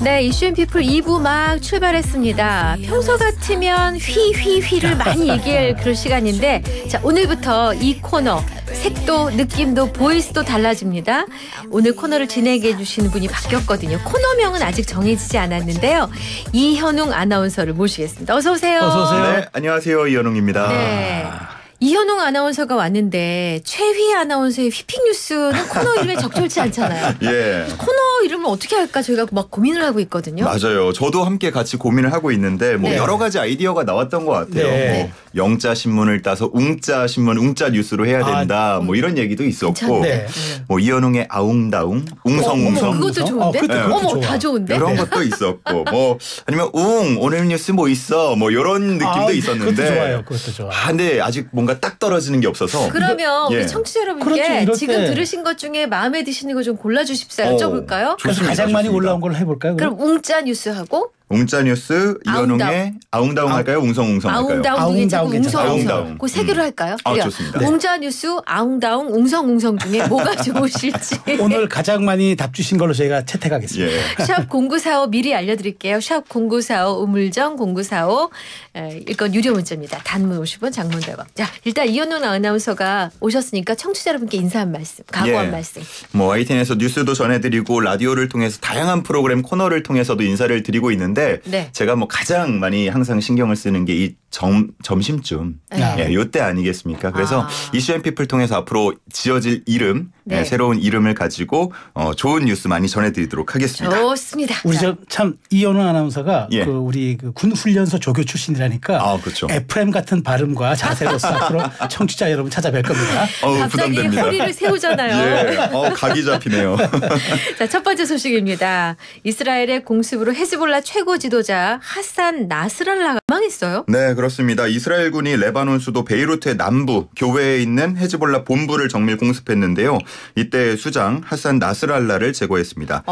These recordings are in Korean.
네, 이슈앤피플 2부 막 출발했습니다. 평소 같으면 휘휘휘를 많이 얘기할 그런 시간인데, 자, 오늘부터 이 코너 색도 느낌도 보이스도 달라집니다. 오늘 코너를 진행해 주시는 분이 바뀌었거든요. 코너명은 아직 정해지지 않았는데요. 이현웅 아나운서를 모시겠습니다. 어서 오세요. 어서 오세요. 네, 안녕하세요. 이현웅입니다. 네. 이현웅 아나운서가 왔는데 최휘 아나운서의 휘핑뉴스는 코너 이름에 적절치 않잖아요. 예. 코너 이름을 어떻게 할까 저희가 막 고민을 하고 있거든요. 맞아요. 저도 함께 같이 고민을 하고 있는데 뭐 네. 여러 가지 아이디어가 나왔던 것 같아요. 네. 뭐 영자 신문을 따서 웅자 신문, 웅자 뉴스로 해야 된다. 뭐 이런 얘기도 있었고, 네. 뭐 이현웅의 아웅다웅, 웅성웅성. 그것도 좋은데? 그것도 어머, 좋아. 다 좋은데? 이런 것도 있었고, 뭐 아니면 오늘 뉴스 뭐 있어, 뭐 이런 느낌도 있었는데. 그것도 좋아요. 그것도 좋아요. 근데 아직 뭔가 딱 떨어지는 게 없어서. 그러면 예. 우리 청취자 여러분께 그렇죠, 이럴 지금 때. 들으신 것 중에 마음에 드시는 거 좀 골라주십시오. 여쭤볼까요? 그래서 좋습니다, 가장 많이 좋습니다. 올라온 걸로 해볼까요? 그럼 웅짜 뉴스하고 웅자 뉴스, 이현웅의 아웅다웅 할까요? 웅성웅성 할까요? 아웅다웅 중에 지금 아웅다웅 괜찮아요. 웅성웅성. 아웅다웅. 그 세 개로 할까요? 아, 그래요. 좋습니다. 네. 웅자 뉴스, 아웅다웅, 웅성웅성 중에 뭐가 좋으실지. 오늘 가장 많이 답 주신 걸로 저희가 채택하겠습니다. 예. 샵 0945 미리 알려드릴게요. 샵 0945 우물정 0945 일건 유료 문자입니다. 단문 50원, 장문 100원. 자, 일단 이현웅 아나운서가 오셨으니까 청취자 여러분께 인사 한 말씀, 각오한 예. 말씀. 뭐 ITN에서 뉴스도 전해드리고 라디오를 통해서 다양한 프로그램 코너를 통해서도 인사를 드리고 있는데 네. 제가 뭐 가장 많이 항상 신경을 쓰는 게 이 점심쯤 네. 예, 요때 아니겠습니까? 그래서 아. 이슈앤피플 통해서 앞으로 지어질 이름 네. 새로운 이름을 가지고 좋은 뉴스 많이 전해드리도록 하겠습니다. 좋습니다. 우리 자, 참 이현웅 아나운서가 예. 우리 군 훈련소 조교 출신이라니까 아, 그렇죠. FM 같은 발음과 자세로서 앞으로 청취자 여러분 찾아뵐 겁니다. 갑자기 부담됩니다. 허리를 세우잖아요. 예, 각이 잡히네요. 자, 첫 번째 소식입니다. 이스라엘의 공습으로 헤즈볼라 최고 지도자 하산 나스랄라가 망했어요. 네, 그렇습니다. 이스라엘군이 레바논 수도 베이루트의 남부 교외에 있는 헤즈볼라 본부를 정밀 공습했는데요. 이때 수장 하산 나스랄라를 제거했습니다.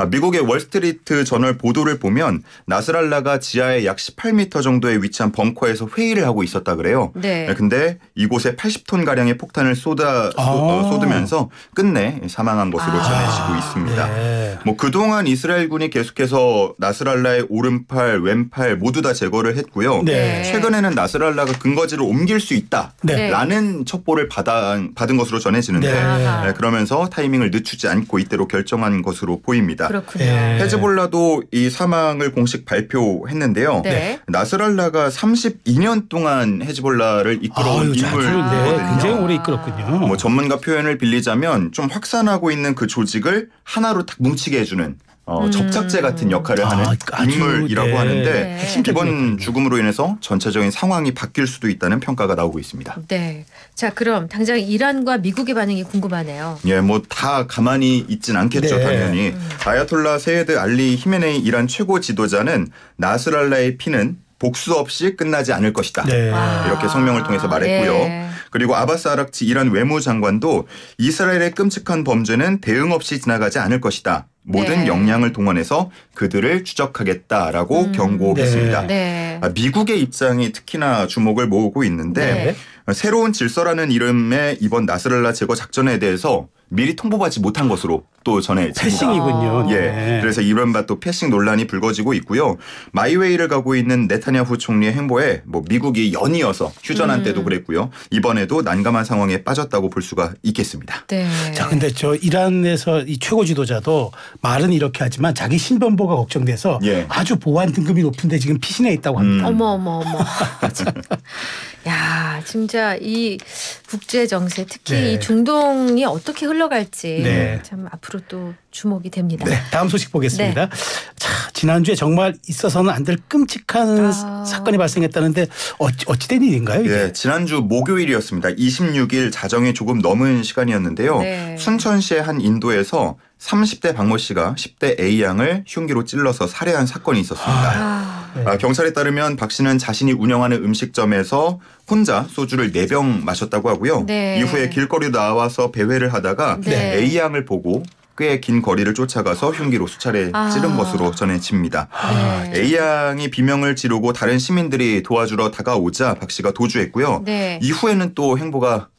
미국의 월스트리트 저널 보도를 보면 나스랄라가 지하에 약 18m 정도에 위치한 벙커에서 회의를 하고 있었다 그래요. 네. 근데 이곳에 80톤 가량의 폭탄을 쏟으면서 끝내 사망한 것으로 전해지고 있습니다. 네. 뭐 그동안 이스라엘군이 계속해서 나스랄라의 오른팔, 왼팔 모두 다 제거를 했고요. 네. 최근에는 나스랄라가 근거지를 옮길 수 있다라는 첩보를 받은 것으로 전해지는데 네. 그러면서 타이밍을 늦추지 않고 이때로 결정한 것으로 보입니다. 그렇군요. 네. 헤즈볼라도 이 사망을 공식 발표했는데요. 네. 나스랄라가 32년 동안 헤즈볼라를 이끌어온 인물이거든요. 굉장히 오래 이끌었군요. 뭐 전문가 표현을 빌리자면 좀 확산하고 있는 그 조직을 하나로 딱 뭉치게 해주는 접착제 같은 역할을 하는 아주, 인물이라고 네. 하는데 네. 이번 죽음으로 인해서 전체적인 상황이 바뀔 수도 있다는 평가가 나오고 있습니다. 네. 자, 그럼 당장 이란과 미국의 반응이 궁금하네요. 예, 뭐 다 가만히 있진 않겠죠, 네. 당연히. 아야톨라 세예드 알리 히메네이 이란 최고 지도자는 나스랄라의 피는 복수 없이 끝나지 않을 것이다. 네. 이렇게 성명을 통해서 말했고요. 네. 그리고 아바스 아락치 이란 외무장관도 이스라엘의 끔찍한 범죄는 대응 없이 지나가지 않을 것이다. 모든 네. 역량을 동원해서 그들을 추적하겠다라고 경고했습니다. 네. 미국의 입장이 특히나 주목을 모으고 있는데 새로운 질서라는 이름의 이번 나스랄라 제거 작전에 대해서 미리 통보받지 못한 것으로 또 전해집니다. 패싱이군요. 예, 네. 그래서 이른바 또 패싱 논란이 불거지고 있고요. 마이웨이를 가고 있는 네타냐후 총리의 행보에 뭐 미국이 연이어서 휴전한 때도 그랬고요. 이번에도 난감한 상황에 빠졌다고 볼 수가 있겠습니다. 네. 자, 근데 저 이란에서 이 최고 지도자도 말은 이렇게 하지만 자기 신변보가 걱정돼서 예. 아주 보안 등급이 높은데 지금 피신해 있다고 합니다. 어머. 야, 진짜 이 국제 정세 특히 네. 이 중동이 어떻게 흘러갈지 네. 참 앞으로 또 주목이 됩니다. 네, 다음 소식 보겠습니다. 자, 지난주에 정말 있어서는 안 될 끔찍한 사건이 발생했다는데 어찌된 일인가요? 이게? 예, 지난주 목요일이었습니다. 26일 자정이 조금 넘은 시간이었는데요. 네. 순천시의 한 인도에서 30대 박모 씨가 10대 A 양을 흉기로 찔러서 살해한 사건이 있었습니다. 경찰에 따르면 박 씨는 자신이 운영하는 음식점에서 혼자 소주를 4병 마셨다고 하고요. 네. 이후에 길거리 나와서 배회를 하다가 네. A 양을 보고 꽤 긴 거리를 쫓아가서 흉기로 수차례 찌른 것으로 전해집니다. A 양이 비명을 지르고 다른 시민들이 도와주러 다가오자 박 씨가 도주했고요. 네. 이후에는 또 행보가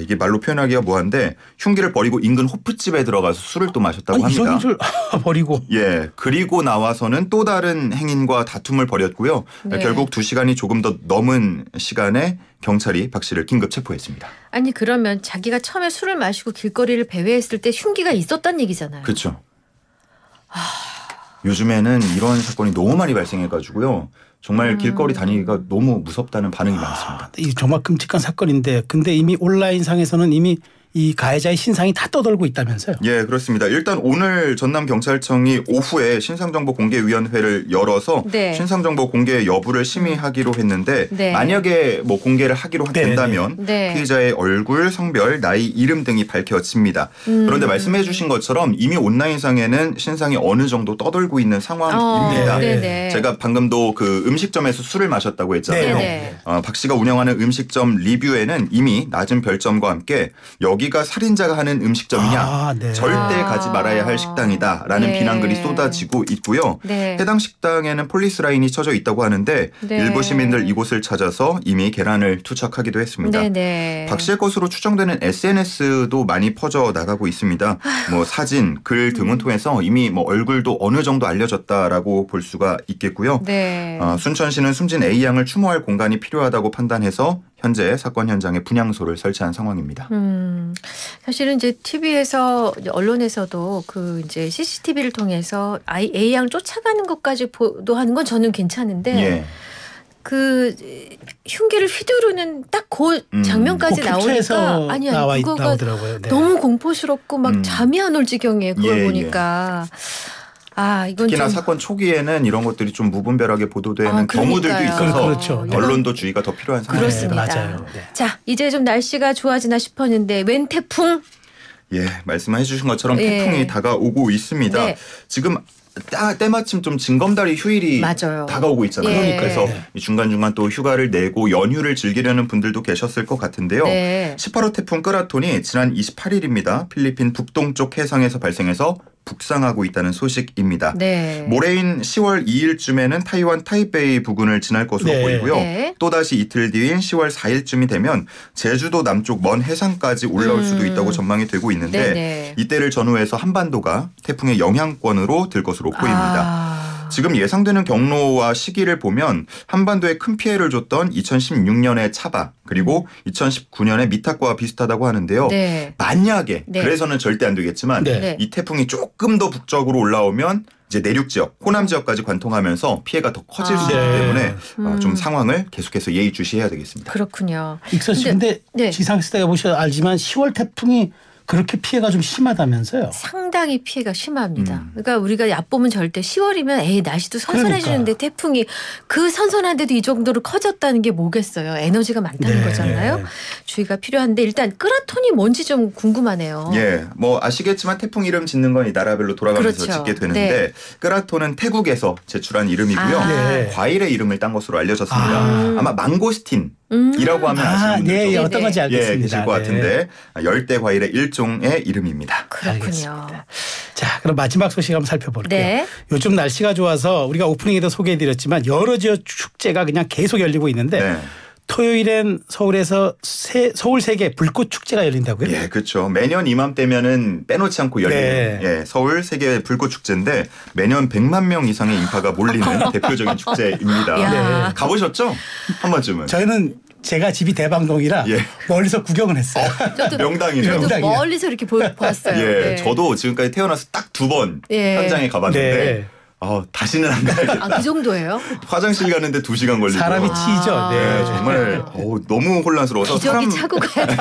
이게 말로 표현하기가 뭐한데 흉기를 버리고 인근 호프집에 들어가서 술을 또 마셨다고 합니다. 이성인 줄 버리고. 예, 그리고 나와서는 또 다른 행인과 다툼을 벌였고요. 네. 결국 2시간이 조금 더 넘은 시간에 경찰이 박 씨를 긴급 체포했습니다. 아니 그러면 자기가 처음에 술을 마시고 길거리를 배회했을 때 흉기가 있었단 얘기잖아요. 그렇죠. 요즘에는 이런 사건이 너무 많이 발생해가지고요. 정말 길거리 다니기가 너무 무섭다는 반응이 많습니다. 이 정말 끔찍한 사건인데 근데 이미 온라인상에서는 이미 이 가해자의 신상이 다 떠돌고 있다면서요? 예, 그렇습니다. 일단 오늘 전남경찰청이 오후에 신상정보공개위원회를 열어서 네. 신상정보 공개 여부를 심의하기로 했는데 네. 만약에 뭐 공개를 하기로 된다면 네. 피해자의 얼굴, 성별, 나이, 이름 등이 밝혀집니다. 그런데 말씀해 주신 것처럼 이미 온라인상에는 신상이 어느 정도 떠돌고 있는 상황입니다. 네네. 제가 방금도 그 음식점에서 술을 마셨다고 했잖아요. 네네. 박 씨가 운영하는 음식점 리뷰에는 이미 낮은 별점과 함께 여기가 살인자가 하는 음식점이냐 네. 절대 가지 말아야 할 식당이다라는 네. 비난글이 쏟아지고 있고요. 네. 해당 식당에는 폴리스 라인이 쳐져 있다고 하는데 네. 일부 시민들 이곳을 찾아서 이미 계란을 투척하기도 했습니다. 네네. 박 씨의 것으로 추정되는 SNS도 많이 퍼져 나가고 있습니다. 뭐 사진, 글 등을 통해서 이미 뭐 얼굴도 어느 정도 알려졌다라고 볼 수가 있겠고요. 네. 순천시는 숨진 A 양을 추모할 공간이 필요하다고 판단해서 현재 사건 현장에 분향소를 설치한 상황입니다. 사실은 이제 TV에서 언론에서도 그 이제 CCTV를 통해서 A 양 쫓아가는 것까지 보도하는 건 저는 괜찮은데 예. 그 흉기를 휘두르는 딱 그 장면까지 그 나오니까 캡처해서 아니야 그거가 나오더라고요. 네. 너무 공포스럽고 막 잠이 안 올 지경에 그걸 예, 보니까 이건 특히나 좀 사건 초기에는 이런 것들이 좀 무분별하게 보도되는 경우들도 그러니까요. 있어서 그렇죠. 언론도 주의가 더 필요한 상황입니다. 그렇습니다. 맞아요. 네. 자 이제 좀 날씨가 좋아지나 싶었는데 웬 태풍? 예, 말씀해 주신 것처럼 예. 태풍이 다가오고 있습니다. 네. 지금 때마침 좀 징검다리 휴일이 맞아요. 다가오고 있잖아요. 예. 그래서 중간중간 또 휴가를 내고 연휴를 즐기려는 분들도 계셨을 것 같은데요. 네. 18호 태풍 끄라톤이 지난 28일입니다. 필리핀 북동쪽 해상에서 발생해서 북상하고 있다는 소식입니다. 네. 모레인 10월 2일쯤에는 타이완 타이베이 부근을 지날 것으로 네. 보이고요. 네. 또다시 이틀 뒤인 10월 4일쯤이 되면 제주도 남쪽 먼 해상까지 올라올 수도 있다고 전망이 되고 있는데 네네. 이때를 전후해서 한반도가 태풍의 영향권으로 들 것으로 보입니다. 지금 예상되는 경로와 시기를 보면 한반도에 큰 피해를 줬던 2016년의 차바 그리고 2019년의 미탁과 비슷하다고 하는데요. 네. 만약에 네. 그래서는 절대 안 되겠지만 네. 이 태풍이 조금 더 북쪽으로 올라오면 이제 내륙 지역, 호남 지역까지 관통하면서 피해가 더 커질 수 있기 네. 때문에 좀 상황을 계속해서 예의주시해야 되겠습니다. 그렇군요. 익선 씨 근데 네. 지상시대가 보셔 알지만 10월 태풍이 그렇게 피해가 좀 심하다면서요? 상당히 피해가 심합니다. 그러니까 우리가 얕보면 절대 10월이면 날씨도 선선해지는데 태풍이 그 선선한데도 이 정도로 커졌다는 게 뭐겠어요. 에너지가 많다는 네. 거잖아요. 주의가 필요한데 일단 끄라톤이 뭔지 좀 궁금하네요. 예, 뭐 아시겠지만 태풍 이름 짓는 건 이 나라별로 돌아가면서 그렇죠. 짓게 되는데 네. 끄라톤은 태국에서 제출한 이름이고요. 네. 과일의 이름을 딴 것으로 알려졌습니다. 아마 망고스틴이라고 하면 아시는 분들 네, 좀 어떤 건지 알겠습니다. 예, 계실 것 네. 같은데 열대 과일의 일종의 이름입니다. 그렇군요. 알겠습니다. 자, 그럼 마지막 소식 한번 살펴볼게요. 네. 요즘 날씨가 좋아서 우리가 오프닝에도 소개해드렸지만 여러 지역 축제가 그냥 계속 열리고 있는데 네. 토요일엔 서울에서 서울 세계 불꽃 축제가 열린다고요? 예, 그렇죠. 매년 이맘때면은 빼놓지 않고 열리는 네. 예, 서울 세계 불꽃 축제인데 매년 100만 명 이상의 인파가 몰리는 대표적인 축제입니다. 야. 가보셨죠? 한 번쯤은. 저희는 제가 집이 대방동이라 예. 멀리서 구경을 했어요. 명당이네요. 저도 명당이야. 멀리서 이렇게 봤어요. 예, 네. 저도 지금까지 태어나서 딱 2번 예. 현장에 가봤는데 네. 다시는 안 가야겠다. 그 정도예요? 화장실 가는데 2시간 걸리고. 사람이 치이죠. 네, 네. 정말 너무 혼란스러워서 기저귀 차고 가야 돼.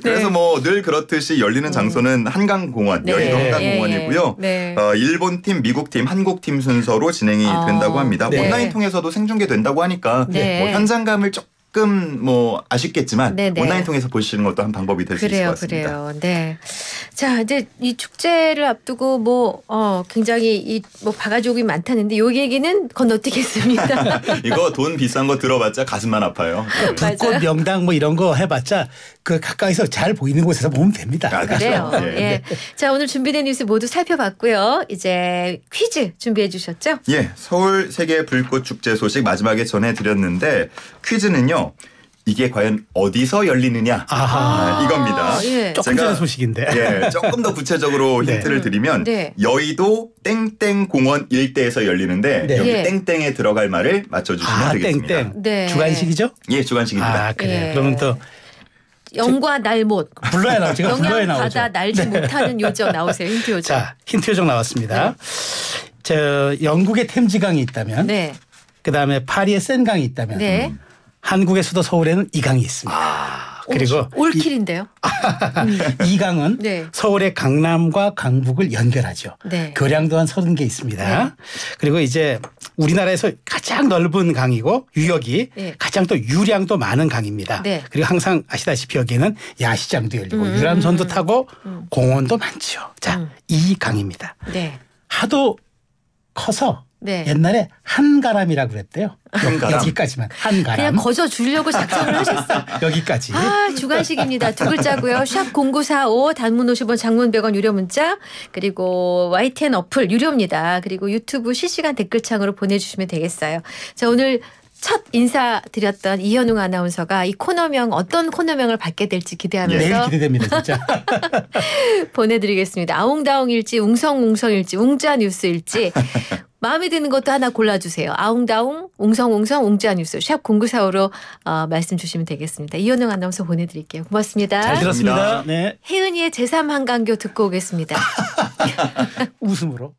그래서 뭐 늘 그렇듯이 열리는 장소는 한강공원, 네. 여의도 한강공원이고요. 네. 일본 팀, 미국 팀, 한국 팀 순서로 진행이 된다고 합니다. 네. 온라인 통해서도 생중계된다고 하니까 네. 뭐 현장감을 조금 조금 뭐 아쉽겠지만 네네. 온라인 통해서 보시는 것도 한 방법이 될 수 있을 것 같습니다. 그래요. 네. 자, 이제 이 축제를 앞두고 굉장히 이 뭐 바가지옥이 많다는데 요 얘기는 건너뛰겠습니다. 이거 돈 비싼 거 들어봤자 가슴만 아파요. 불꽃 명당 뭐 이런 거 해봤자 그 가까이서 잘 보이는 곳에서 보면 됩니다. 아, 그래요. 그렇죠. 예. 자, 오늘 준비된 뉴스 모두 살펴봤고요. 이제 퀴즈 준비해 주셨죠? 예, 서울 세계 불꽃 축제 소식 마지막에 전해드렸는데 퀴즈는요. 이게 과연 어디서 열리느냐 이겁니다. 예. 조금 전의 소식인데. 예, 조금 더 구체적으로 네. 힌트를 드리면 네. 여의도 땡땡 공원 일대에서 열리는데 네. 여기 예. 땡땡에 들어갈 말을 맞춰주시면 되겠습니다. 땡땡. 네. 주간식이죠? 예, 주간식입니다. 아 그래. 예. 그러면 또 영과 날못. 불러야 나오죠. 제가 불러야 영양 나오죠. 바다 날지 못하는 요정 나오세요. 힌트 요정. 자 힌트 요정 나왔습니다. 저 영국의 템즈강이 있다면, 네. 그 다음에 파리의 센강이 있다면, 네. 한국의 수도 서울에는 이 강이 있습니다. 그리고 올킬인데요. 이 강은 네. 서울의 강남과 강북을 연결하죠. 네. 교량도 한 30개 있습니다. 네. 그리고 이제 우리나라에서 가장 넓은 강이고 유역이 네. 가장 또 유량도 많은 강입니다. 네. 그리고 항상 아시다시피 여기는 야시장도 열리고 유람선도 타고 공원도 많죠. 자, 이 강입니다. 네. 하도 커서 네. 옛날에 한가람이라고 그랬대요. 한가람? 여기까지만 한가람. 그냥 거저 주려고 작성을 하셨어. 여기까지. 아, 주간식입니다. 두 글자고요. 샵 0945 단문 50원 장문 100원 유료 문자 그리고 YTN 어플 유료입니다. 그리고 유튜브 실시간 댓글창으로 보내주시면 되겠어요. 자, 오늘 첫 인사드렸던 이현웅 아나운서가 이 코너명 어떤 코너명을 받게 될지 기대하면서 매일 기대됩니다. 진짜. 보내드리겠습니다. 아웅다웅일지 웅성웅성일지 웅자뉴스일지 마음에 드는 것도 하나 골라주세요. 아웅다웅 웅성웅성 웅자뉴스 샵 0945로 말씀 주시면 되겠습니다. 이현웅 아나운서 보내드릴게요. 고맙습니다. 잘 들었습니다. 감사합니다. 네. 혜은이의 제3한강교 듣고 오겠습니다. 웃음으로.